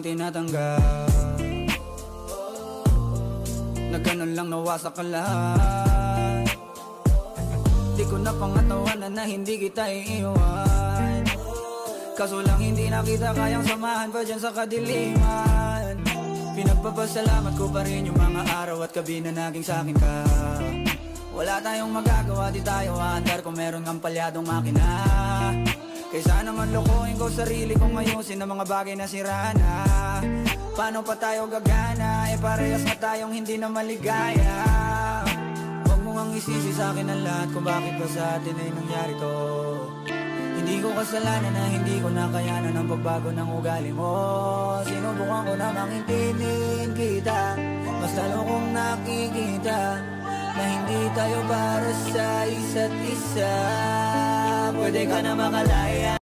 tinatanggap, na ganun lang nawasak ka lahat. Di ko na pangatawanan na hindi kita iiwan, kaso lang hindi na kita kayang samahan pa dyan sa kadiliman. Pinagpapasalamat ko pa rin yung mga araw at gabi na naging sa'kin ka. Wala tayong magagawa, di tayo aandar kung meron kang palyadong makina. Kaysa naman lokohin ko sarili kong ayusin ang mga bagay na sira na. Paano pa tayo gagana, parehas na tayong hindi na maligaya. Huwag mo ngang isisi sa'kin ang lahat kung bakit ba sa atin ay nangyari to. Hindi ko kasalanan na hindi ko nakayanan ang pagbago ng ugali mo. Sinubukan ko namang intindihin kita, mas lalo kong nakikita na hindi tayo para sa isa't isa. Pwede ka na makalaya,